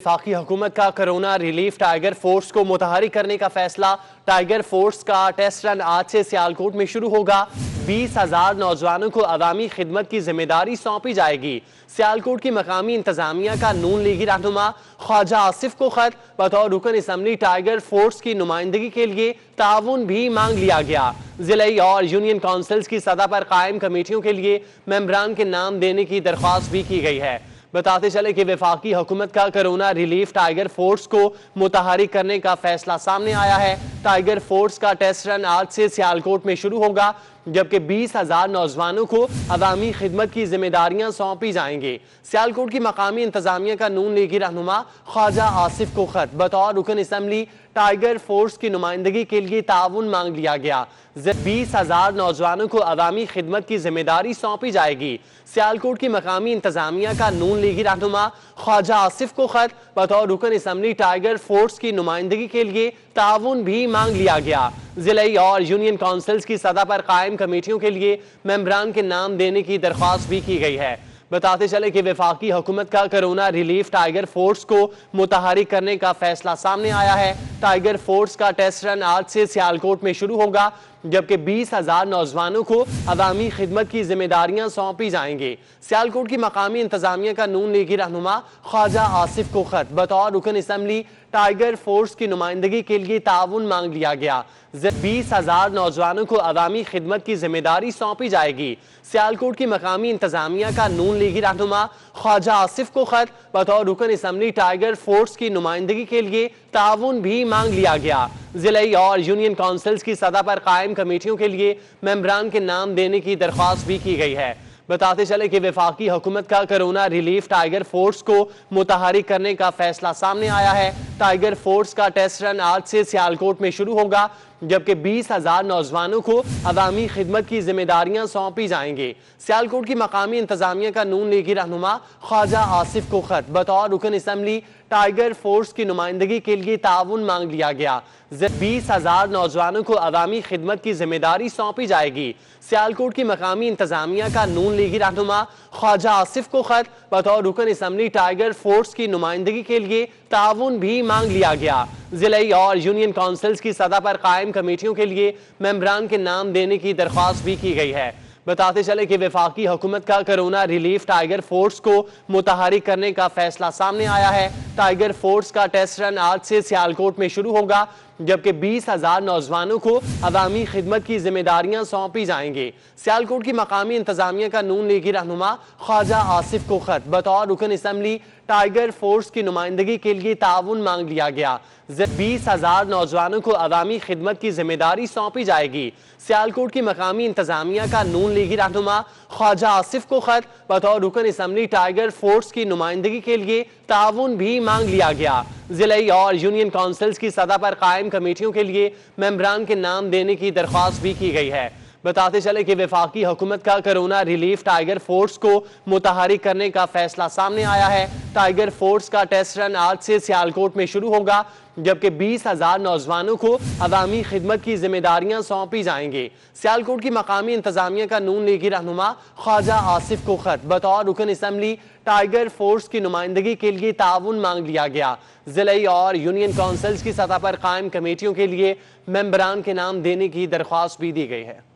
वफाकी हुकूमत का कोरोना रिलीफ टाइगर फोर्स को मुतहरिक करने का फैसला। टाइगर फोर्स का टेस्ट रन आज से सियालकोट में शुरू होगा। 20,000 नौजवानों को अवामी खिदमत की जिम्मेदारी सौंपी जाएगी। सियालकोट की मकामी इंतजामिया का नून लीगी रहनुमा ख्वाजा आसिफ को खत बतौर रुकन असम्बली टाइगर फोर्स की नुमाइंदगी के लिए ताउन भी मांग लिया गया। जिलाई और यूनियन काउंसिल्स की सतह पर कायम कमेटियों के लिए मेंबरान के नाम देने की दरख्वास्त भी की गई है। बताते चले कि वफाकी हुकूमत का कोरोना रिलीफ टाइगर फोर्स को मुतहरिक करने का फैसला सामने आया है। टाइगर फोर्स का टेस्ट रन आज से सियालकोट में शुरू होगा, जबकि 20,000 नौजवानों को अवामी खिदमत की जिम्मेदारियां सौंपी जाएंगी। सियालकोट की मकामी इंतजामिया का नून लीगी रहनुमा ख्वाजा आसिफ को खत बतौर रुकन असम्बली टाइगर फोर्स की नुमाइंदगी के लिए ताउन मांग लिया गया। 20,000 नौजवानों को अवामी खिदमत की जिम्मेदारी सौंपी जाएगी। सियालकोट की मकामी इंतजामिया का नून लीगी रहनुमा ख्वाजा आसिफ को खत बतौर रुकन असम्बली टाइगर फोर्स की नुमाइंदगी के लिए ताउन भी मांग लिया गया। जिलाई और यूनियन काउंसिल्स की सतह पर कायम कमेटियों के लिए मेंबरान के नाम देने की दरख्वास्त भी की गई है। बताते चले कि वफाकी हुकूमत का कोरोना रिलीफ टाइगर फोर्स को मुतहरिक करने का फैसला सामने आया है। टाइगर फोर्स का टेस्ट रन आज से सियालकोट में शुरू होगा, जबकि 20,000 नौजवानों को अवामी खिदमत की जिम्मेदारियां सौंपी जाएंगी। सियालकोट की मकामी इंतजामिया का नून लीगी रहनुमा ख्वाजा आसिफ को खत बतौर रुकन असम्बली टाइगर फोर्स की नुमाइंदगी के लिए ताउन मांग लिया गया। 20,000 नौजवानों को अवामी खिदमत की जिम्मेदारी सौंपी जाएगी। सियालकोट की मकामी इंतजामिया का नून लीगी रहनुमा ख्वाजा आसिफ को खत बतौर रुकन असम्बली टाइगर फोर्स की नुमाइंदगी के लिए ताउन भी मांग लिया गया। जिलाई और यूनियन काउंसिल्स की सतह पर कायम कमेटियों के लिए मेंबरान के नाम देने की दरख्वास्त भी की गई है। बताते चले कि वफाकी हुकूमत का कोरोना रिलीफ टाइगर फोर्स को मुतहरिक करने का फैसला सामने आया है। टाइगर फोर्स का टेस्ट रन आज से सियालकोट में शुरू होगा, जबकि 20,000 नौजवानों को अवामी खिदमत की जिम्मेदारियां सौंपी जाएंगी। सियालकोट की मकामी इंतजामिया का नून लीगी रहनुमा ख्वाजा आसिफ को खत बतौर रुकन असम्बली टाइगर फोर्स की नुमाइंदगी के लिए ताउन मांग लिया गया। 20,000 नौजवानों को अवामी खिदमत की जिम्मेदारी सौंपी जाएगी। सियालकोट की मकामी इंतजामिया का नून लीगी रहनुमा ख्वाजा आसिफ को खत बतौर रुकन असम्बली टाइगर फोर्स की नुमाइंदगी के लिए ताउन भी मांग लिया गया। जिलाई और यूनियन काउंसिल्स की सतह पर कायम कमेटियों के लिए मेंबरान के नाम देने की दरख्वास्त भी की गई है। बताते चले कि वफाकी हुकूमत का कोरोना रिलीफ टाइगर फोर्स को मुतहरिक करने का फैसला सामने आया है। टाइगर फोर्स का टेस्ट रन आज से सियालकोट में शुरू होगा, जबकि 20,000 नौजवानों को अवामी खिदमत की जिम्मेदारियां सौंपी जाएंगी। सियालकोट की मकामी इंतजामिया का नून लीगी रहनुमा ख्वाजा आसिफ को खत बतौर रुकन असम्बली टाइगर फोर्स की नुमाइंदगी के लिए ताउन मांग लिया गया। 20,000 नौजवानों को अवामी खिदमत की जिम्मेदारी सौंपी जाएगी। सियालकोट की मकामी इंतजामिया का नून लीगी रहनुमा ख्वाजा आसिफ को खत बतौर रुकन असम्बली टाइगर फोर्स की नुमाइंदगी के लिए ताउन भी मांग लिया गया। जिलाई और यूनियन काउंसिल्स की सतह पर कायम कमेटियों के लिए मेंबरान के नाम देने की दरख्वास्त भी की गई है। बताते चले कि वफाकी हुकूमत का कोरोना रिलीफ टाइगर फोर्स को मुतहरिक करने का फैसला सामने आया है। टाइगर फोर्स का टेस्ट रन आज से सियालकोट में शुरू होगा, जबकि 20,000 नौजवानों को अवामी खिदमत की जिम्मेदारियां सौंपी जाएंगी। सियालकोट की मकामी इंतजामिया का नून लीगी रहनुमा ख्वाजा आसिफ को खत बतौर रुकन असम्बली टाइगर फोर्स की नुमाइंदगी के लिए ताउन मांग लिया गया। जिलाई और यूनियन काउंसिल्स की सतह पर कायम कमेटियों के लिए मेंबरान के नाम देने की दरख्वास्त भी दी गई है।